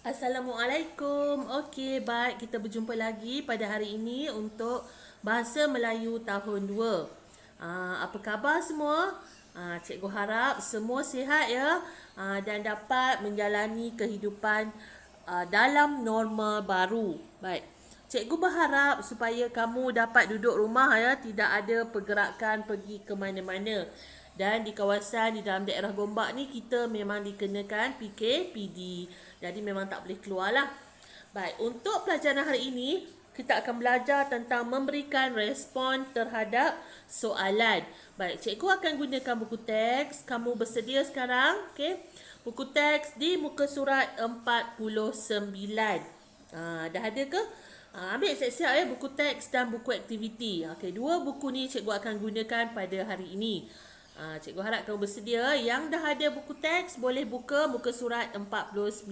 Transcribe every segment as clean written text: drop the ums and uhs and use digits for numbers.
Assalamualaikum. Okey, baik, kita berjumpa lagi pada hari ini untuk Bahasa Melayu tahun 2. Apa khabar semua? Cikgu harap semua sihat ya, dan dapat menjalani kehidupan dalam norma baru. Baik. Cikgu berharap supaya kamu dapat duduk rumah ya, tidak ada pergerakan pergi ke mana-mana. Dan di kawasan di dalam daerah Gombak ni kita memang dikenakan PKPD. Jadi memang tak boleh keluar lah. Baik, untuk pelajaran hari ini kita akan belajar tentang memberikan respon terhadap soalan. Baik, cikgu akan gunakan buku teks. Kamu bersedia sekarang? Okey. Buku teks di muka surat 49. Dah ada ke? Ambil siap-siap ya buku teks dan buku aktiviti. Okey, dua buku ni cikgu akan gunakan pada hari ini. Cikgu harap kamu bersedia. Yang dah ada buku teks boleh buka muka surat 49.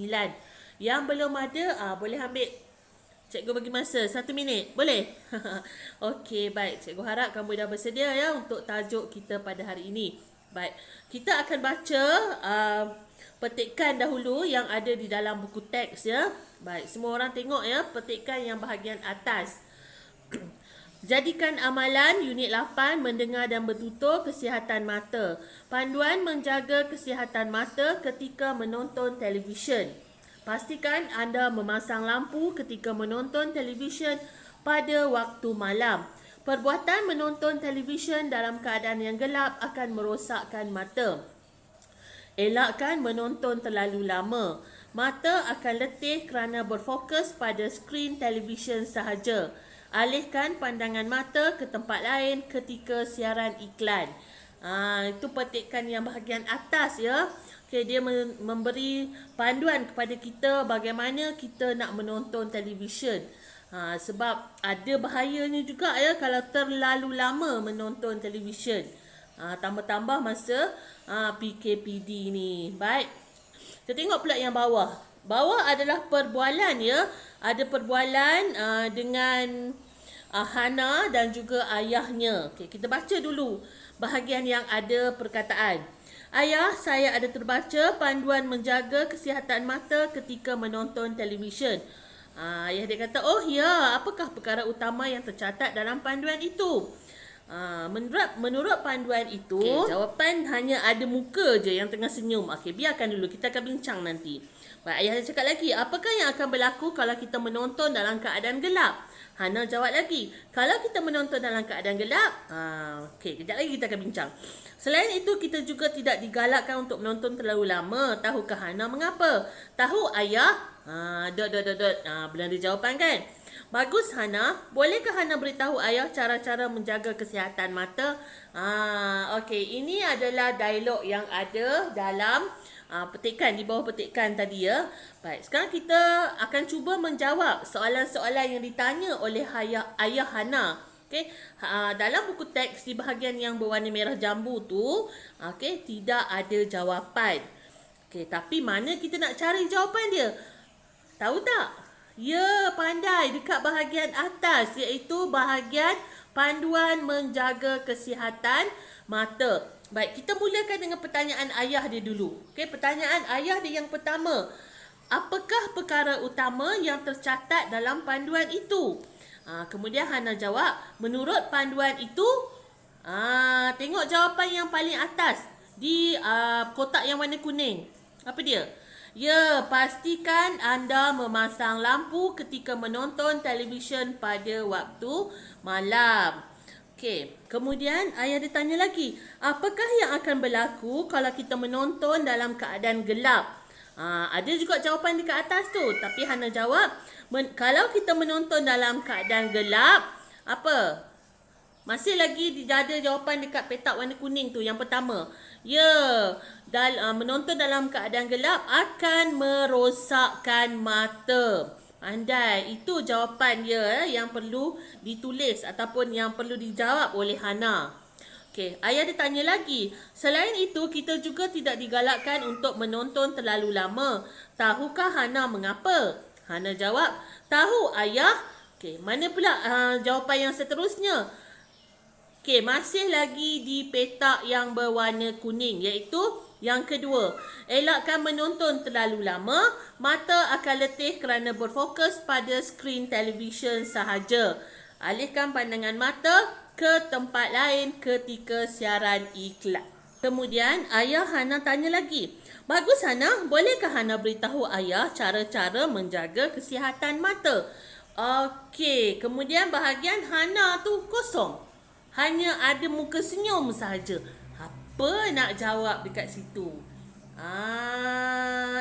Yang belum ada boleh ambil. Cikgu bagi masa 1 minit. Boleh? Okey, baik. Cikgu harap kamu dah bersedia ya untuk tajuk kita pada hari ini. Baik. Kita akan baca petikan dahulu yang ada di dalam buku teks ya. Baik, semua orang tengok ya petikan yang bahagian atas. Jadikan amalan unit 8 mendengar dan bertutur kesihatan mata. Panduan menjaga kesihatan mata ketika menonton televisyen. Pastikan anda memasang lampu ketika menonton televisyen pada waktu malam. Perbuatan menonton televisyen dalam keadaan yang gelap akan merosakkan mata. Elakkan menonton terlalu lama. Mata akan letih kerana berfokus pada skrin televisyen sahaja. Alihkan pandangan mata ke tempat lain ketika siaran iklan. Itu petikan yang bahagian atas ya. Okay, dia memberi panduan kepada kita bagaimana kita nak menonton televisyen. Sebab ada bahayanya juga ya kalau terlalu lama menonton televisyen. Tambah-tambah masa PKPD ni. Baik. Kita tengok pula yang bawah. Bawah adalah perbualan ya. Ada perbualan dengan Hana dan juga ayahnya. Okay, kita baca dulu bahagian yang ada perkataan. Ayah, saya ada terbaca panduan menjaga kesihatan mata ketika menonton televisyen. Ayah dia kata, oh ya, apakah perkara utama yang tercatat dalam panduan itu? Menurut panduan itu, jawapan hanya ada muka je yang tengah senyum. Okey, biarkan dulu, kita akan bincang nanti. Baik, ayah dia cakap lagi, apakah yang akan berlaku kalau kita menonton dalam keadaan gelap? Hana jawab lagi, kalau kita menonton dalam keadaan gelap, okey, kejap lagi kita akan bincang. Selain itu, kita juga tidak digalakkan untuk menonton terlalu lama. Tahukah Hana mengapa? Tahu ayah? Belum ada jawapan kan? Bagus Hana. Bolehkah Hana beritahu ayah cara-cara menjaga kesihatan mata? Okey, ini adalah dialog yang ada dalam petikan, di bawah petikan tadi ya. Baik, sekarang kita akan cuba menjawab soalan-soalan yang ditanya oleh ayah Hana. Okey, dalam buku teks di bahagian yang berwarna merah jambu tu, okey, tidak ada jawapan. Okey, tapi mana kita nak cari jawapan dia? Tahu tak? Ya, pandai, dekat bahagian atas, iaitu bahagian panduan menjaga kesihatan mata. Baik, kita mulakan dengan pertanyaan ayah dia dulu. Okey, pertanyaan ayah dia yang pertama. Apakah perkara utama yang tercatat dalam panduan itu? Kemudian Hana jawab, menurut panduan itu, tengok jawapan yang paling atas di kotak yang warna kuning. Apa dia? Ya, pastikan anda memasang lampu ketika menonton televisyen pada waktu malam. Okey, kemudian ayah dia tanya lagi, apakah yang akan berlaku kalau kita menonton dalam keadaan gelap? Ada juga jawapan dekat atas tu, tapi Hana jawab, kalau kita menonton dalam keadaan gelap, apa? Masih lagi ada jawapan dekat petak warna kuning tu, yang pertama. Ya, menonton dalam keadaan gelap akan merosakkan mata. Pandai, itu jawapan dia yang perlu ditulis ataupun yang perlu dijawab oleh Hana. Okey, ayah dia tanya lagi. Selain itu, kita juga tidak digalakkan untuk menonton terlalu lama. Tahukah Hana mengapa? Hana jawab, tahu ayah. Okey, mana pula jawapan yang seterusnya? Okey, masih lagi di petak yang berwarna kuning, iaitu Yang kedua, elakkan menonton terlalu lama. Mata akan letih kerana berfokus pada skrin televisyen sahaja. Alihkan pandangan mata ke tempat lain ketika siaran iklan. Kemudian, ayah Hana tanya lagi. Bagus Hana, bolehkah Hana beritahu ayah cara-cara menjaga kesihatan mata? Okey, kemudian bahagian Hana tu kosong. Hanya ada muka senyum sahaja. Apa nak jawab dekat situ?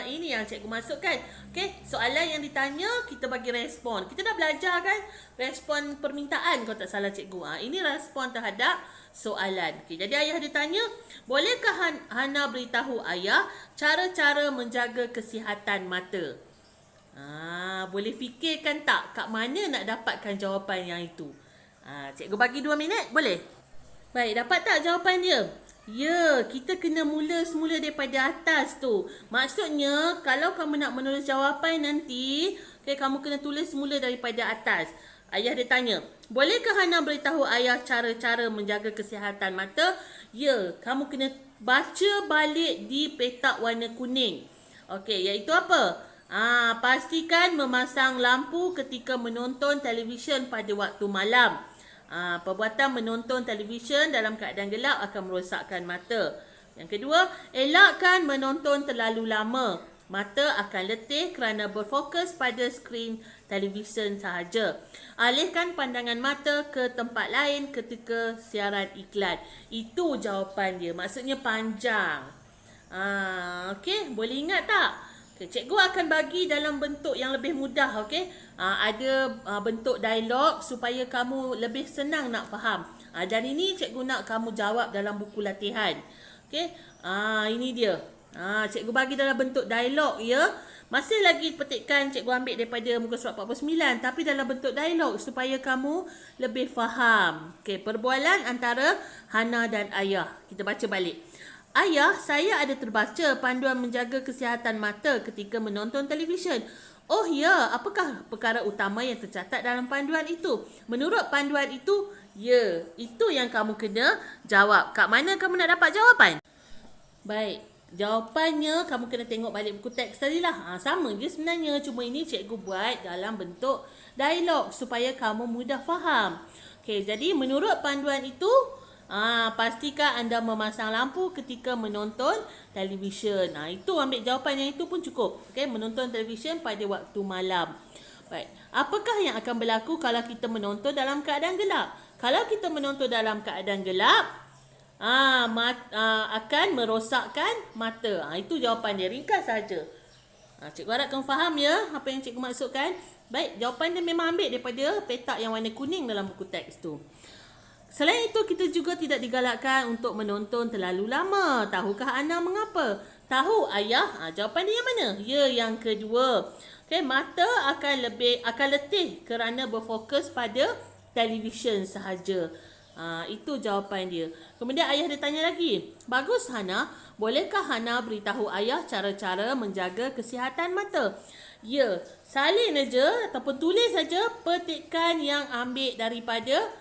Ini yang cikgu masukkan. Okey, soalan yang ditanya kita bagi respon. Kita dah belajar kan respon permintaan kalau tak salah cikgu. Ini respon terhadap soalan. Okey, jadi ayah ditanya, bolehkah Hana beritahu ayah cara-cara menjaga kesihatan mata? Boleh fikirkan tak kat mana nak dapatkan jawapan yang itu? Cikgu bagi 2 minit, boleh? Baik, dapat tak jawapan dia? Ya, kita kena mula semula daripada atas tu. Maksudnya, kalau kamu nak menulis jawapan nanti, kamu kena tulis semula daripada atas. Ayah dia tanya, bolehkah Hana beritahu ayah cara-cara menjaga kesihatan mata? Ya, kamu kena baca balik di petak warna kuning. Okey, iaitu apa? Pastikan memasang lampu ketika menonton televisyen pada waktu malam. Perbuatan menonton televisyen dalam keadaan gelap akan merosakkan mata. Yang kedua, elakkan menonton terlalu lama. Mata akan letih kerana berfokus pada skrin televisyen sahaja. Alihkan pandangan mata ke tempat lain ketika siaran iklan. Itu jawapan dia. Maksudnya panjang. Okey, boleh ingat tak? Okay, cikgu akan bagi dalam bentuk yang lebih mudah, okey. Ada bentuk dialog supaya kamu lebih senang nak faham. Dan ini cikgu nak kamu jawab dalam buku latihan. Okey. Ini dia. Cikgu bagi dalam bentuk dialog ya. Masih lagi petikan cikgu ambil daripada muka surat 49 tapi dalam bentuk dialog supaya kamu lebih faham. Okey, perbualan antara Hana dan ayah. Kita baca balik. Ayah, saya ada terbaca panduan menjaga kesihatan mata ketika menonton televisyen. Oh ya, apakah perkara utama yang tercatat dalam panduan itu? Menurut panduan itu, ya, itu yang kamu kena jawab. Kat mana kamu nak dapat jawapan? Baik, jawapannya kamu kena tengok balik buku teks tadi lah. Sama je sebenarnya, cuma ini cikgu buat dalam bentuk dialog supaya kamu mudah faham. Okey, jadi menurut panduan itu, pastikan anda memasang lampu ketika menonton televisyen. Itu ambil jawapan yang itu pun cukup. Okey, menonton televisyen pada waktu malam. Baik. Apakah yang akan berlaku kalau kita menonton dalam keadaan gelap? Kalau kita menonton dalam keadaan gelap, akan merosakkan mata. Itu jawapan dia. Ringkas saja. Cikgu harap kamu faham ya apa yang cikgu maksudkan. Baik, jawapan dia memang ambil daripada petak yang warna kuning dalam buku teks tu. Selain itu, kita juga tidak digalakkan untuk menonton terlalu lama. Tahukah anda mengapa? Tahu ayah? Jawapan dia yang mana? Ya, yang kedua. Okay, mata akan letih kerana berfokus pada televisyen sahaja. Itu jawapan dia. Kemudian ayah dia tanya lagi. Bagus Hana, bolehkah Hana beritahu ayah cara-cara menjaga kesihatan mata? Ya, salin aja ataupun tulis saja petikan yang ambil daripada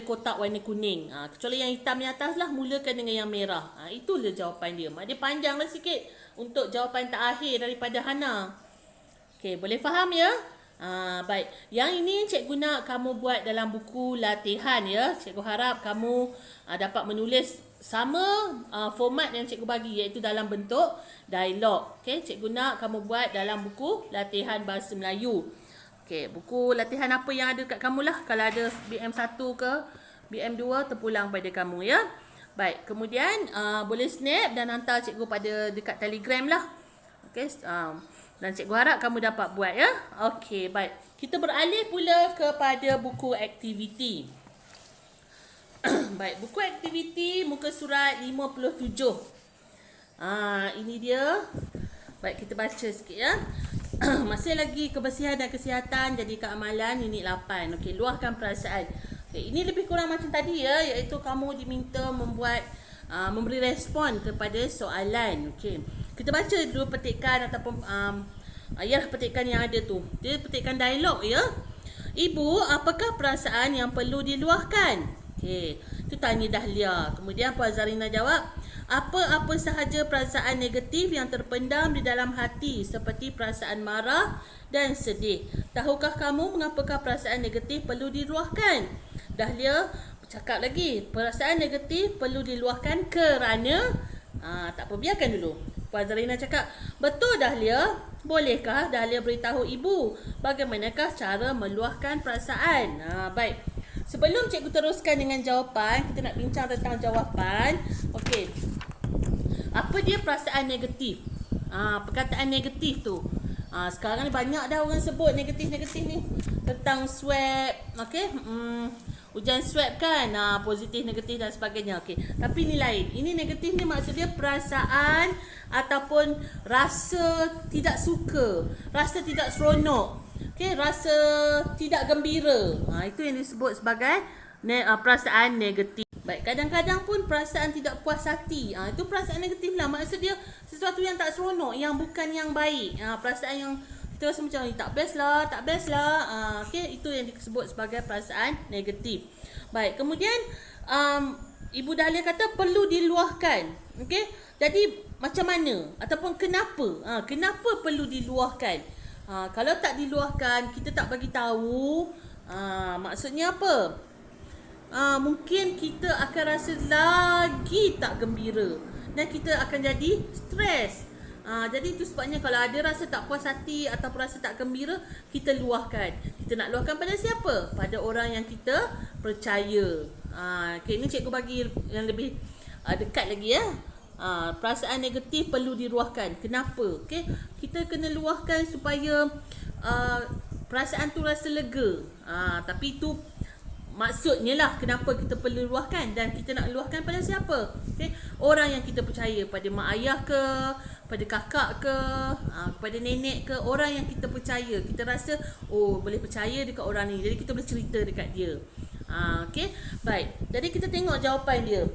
kotak warna kuning. Kecuali yang hitam di atas lah, mulakan dengan yang merah. Itulah jawapan dia. Dia panjanglah sikit untuk jawapan terakhir daripada Hana. Okey, boleh faham ya? Baik. Yang ini cikgu nak kamu buat dalam buku latihan ya. Cikgu harap kamu dapat menulis sama format yang cikgu bagi, iaitu dalam bentuk dialog. Okey, cikgu nak kamu buat dalam buku latihan bahasa Melayu. Okey, buku latihan apa yang ada kat kamu lah. Kalau ada BM1 ke BM2 terpulang pada kamu ya. Baik, kemudian boleh snap dan hantar cikgu dekat Telegram lah. Okey, dan cikgu harap kamu dapat buat ya. Okey, baik. Kita beralih pula kepada buku aktiviti. Baik, buku aktiviti muka surat 57. Ini dia. Baik, kita baca sikit ya. Masih lagi kebersihan dan kesihatan jadi keamalan unit 8. Okey, luahkan perasaan. Okey, ini lebih kurang macam tadi ya, iaitu kamu diminta memberi respon kepada soalan. Okey. Kita baca dulu petikan ataupun petikan yang ada tu. Dia petikan dialog ya. Ibu, apakah perasaan yang perlu diluahkan? Okey, itu tanya Dahlia. Kemudian Puan Zarina jawab, apa-apa sahaja perasaan negatif yang terpendam di dalam hati seperti perasaan marah dan sedih. Tahukah kamu mengapakah perasaan negatif perlu diluahkan? Dahlia cakap lagi, perasaan negatif perlu diluahkan kerana tak apa, biarkan dulu. Puan Zarina cakap, betul Dahlia. Bolehkah Dahlia beritahu ibu bagaimanakah cara meluahkan perasaan? Baik. Sebelum cikgu teruskan dengan jawapan, kita nak bincang tentang jawapan. Okey. Apa dia perasaan negatif? Perkataan negatif tu. Sekarang ni banyak dah orang sebut negatif-negatif ni. Tentang swab, okey? Ujian swab kan, positif, negatif dan sebagainya. Okey. Tapi ni lain. Ini negatif ni maksud dia perasaan ataupun rasa tidak suka, rasa tidak seronok. Okey, rasa tidak gembira. Itu yang disebut sebagai perasaan negatif. Baik, kadang-kadang pun perasaan tidak puas hati. Itu perasaan negatif lah. Maksud dia sesuatu yang tak seronok, yang bukan yang baik. Perasaan yang kita rasa macam tak best lah. Okey, itu yang disebut sebagai perasaan negatif. Baik, kemudian Ibu Dahlia kata perlu diluahkan. Okey, jadi macam mana ataupun kenapa? Kenapa perlu diluahkan? Kalau tak diluahkan, kita tak bagi tahu, maksudnya apa? Mungkin kita akan rasa lagi tak gembira dan kita akan jadi stres. Jadi itu sebabnya kalau ada rasa tak puas hati atau rasa tak gembira, kita luahkan. Kita nak luahkan pada siapa? Pada orang yang kita percaya. Okay, ini cikgu bagi yang lebih dekat lagi ya. Perasaan negatif perlu diluahkan. Kenapa? Okay? Kita kena luahkan supaya perasaan tu rasa lega. Tapi itu maksudnya lah kenapa kita perlu luahkan. Dan kita nak luahkan pada siapa? Okay? Orang yang kita percaya. Pada mak ayah ke, pada kakak ke, kepada nenek ke. Orang yang kita percaya. Kita rasa boleh percaya dekat orang ni. Jadi kita boleh cerita dekat dia. Okay? Baik. Jadi kita tengok jawapan dia.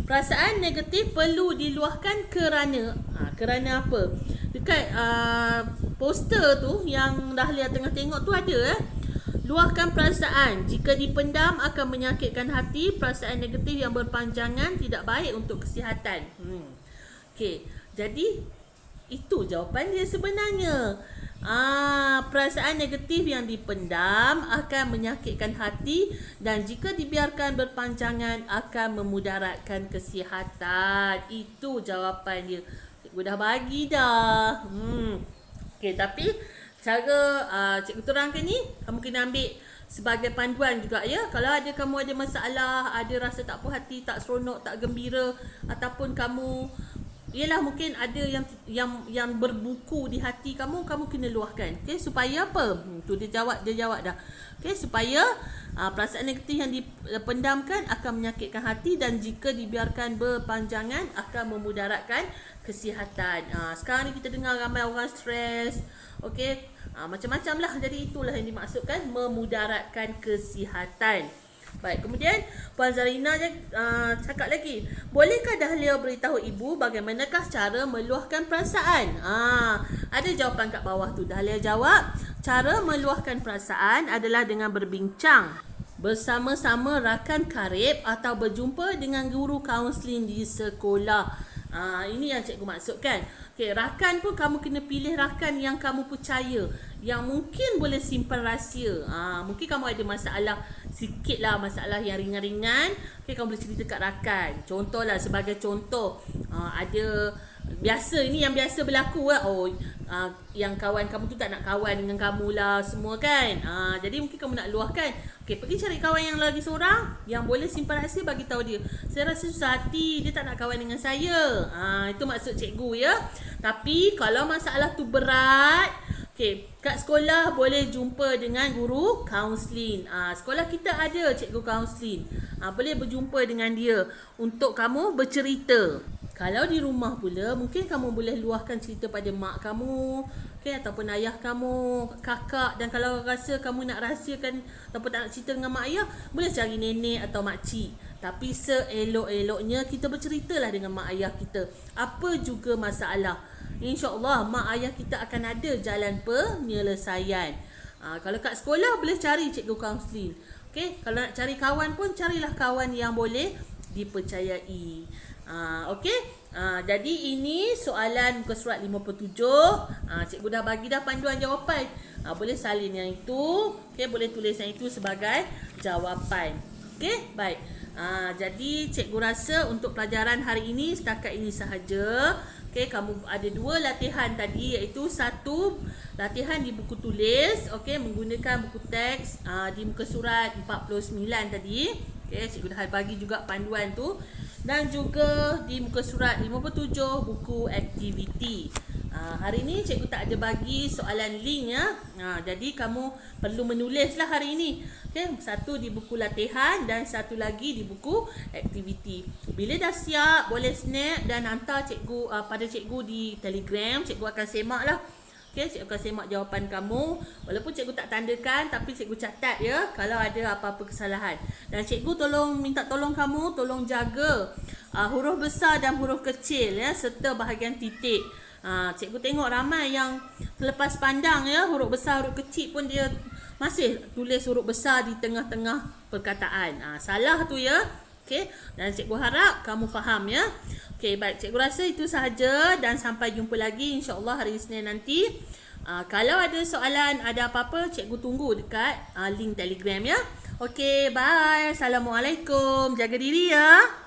Perasaan negatif perlu diluahkan kerana apa? Dekat poster tu yang Dahlia tengah tengok tu ada luahkan perasaan. Jika dipendam akan menyakitkan hati. Perasaan negatif yang berpanjangan tidak baik untuk kesihatan. Okey. Jadi itu jawapan dia sebenarnya. Perasaan negatif yang dipendam akan menyakitkan hati dan jika dibiarkan berpanjangan akan memudaratkan kesihatan. Itu jawapan dia. Cikgu dah bagi dah. Okey, tapi cara cikgu terangkan ni kamu kena ambil sebagai panduan juga ya. Kalau kamu ada masalah, ada rasa tak puas hati, tak seronok, tak gembira ataupun kamu mungkin ada yang berbuku di hati kamu kena luahkan. Okey, supaya apa? Tu dia jawab dah. Okey, supaya perasaan negatif yang dipendamkan akan menyakitkan hati dan jika dibiarkan berpanjangan akan memudaratkan kesihatan. Sekarang ni kita dengar ramai orang stres. Okey, macam-macam lah. Jadi itulah yang dimaksudkan memudaratkan kesihatan. Baik, kemudian Puan Zarina cakap lagi, bolehkah Dahlia beritahu ibu bagaimanakah cara meluahkan perasaan? Ada jawapan kat bawah tu. Dahlia jawab, cara meluahkan perasaan adalah dengan berbincang bersama-sama rakan karib atau berjumpa dengan guru kaunseling di sekolah. Ini yang cikgu maksudkan. Okay, rakan pun kamu kena pilih rakan yang kamu percaya, yang mungkin boleh simpan rahsia. Mungkin kamu ada masalah sikit lah, masalah yang ringan-ringan. Okay, kamu boleh cerita kat rakan. Contohlah, sebagai contoh, ada biasa, ini yang biasa berlaku yang kawan kamu tu tak nak kawan dengan kamu lah semua kan. Jadi mungkin kamu nak luahkan. Okay, pergi cari kawan yang lagi seorang yang boleh simpan rahsia, bagi tahu dia, saya rasa susah hati, dia tak nak kawan dengan saya. Itu maksud cikgu ya. Tapi kalau masalah tu berat, okay, kat sekolah boleh jumpa dengan guru kaunseling. Sekolah kita ada cikgu kaunseling. Boleh berjumpa dengan dia untuk kamu bercerita. Kalau di rumah pula, mungkin kamu boleh luahkan cerita pada mak kamu, okay, ataupun ayah kamu, kakak. Dan kalau rasa kamu nak rahsiakan ataupun tak nak cerita dengan mak ayah, boleh cari nenek atau makcik. Tapi seelok-eloknya kita berceritalah dengan mak ayah kita. Apa juga masalah, InsyaAllah mak ayah kita akan ada jalan penyelesaian. Kalau kat sekolah boleh cari cikgu kaunseling. Okey, kalau nak cari kawan pun carilah kawan yang boleh dipercayai. Okey. Jadi ini soalan muka surat 57. Cikgu dah bagi dah panduan jawapan. Boleh salin yang itu. Okey, boleh tulis yang itu sebagai jawapan. Okey, baik. Jadi cikgu rasa untuk pelajaran hari ini setakat ini sahaja. Okey, kamu ada 2 latihan tadi, iaitu 1 latihan di buku tulis, okey, menggunakan buku teks di muka surat 49 tadi. Okey, cikgu dah bagi juga panduan tu, dan juga di muka surat 57 buku aktiviti. Hari ini cikgu tak ada bagi soalan link ya. Jadi kamu perlu menulislah hari ini. Okey, 1 di buku latihan dan 1 lagi di buku aktiviti. Bila dah siap, boleh snap dan hantar cikgu pada cikgu di Telegram. Cikgu akan semaklah. Okey, cikgu akan semak jawapan kamu. Walaupun cikgu tak tandakan, tapi cikgu catat ya kalau ada apa-apa kesalahan. Dan cikgu minta tolong kamu, tolong jaga huruf besar dan huruf kecil ya, serta bahagian titik. Cikgu tengok ramai yang terlepas pandang ya, huruf besar, huruf kecil pun dia masih tulis huruf besar di tengah-tengah perkataan. Salah tu ya. Okey, dan cikgu harap kamu faham ya. Okey, baik, cikgu rasa itu sahaja dan sampai jumpa lagi insya-Allah hari Isnin nanti. Kalau ada soalan, ada apa-apa, cikgu tunggu dekat link Telegram ya. Okey, bye. Assalamualaikum. Jaga diri ya.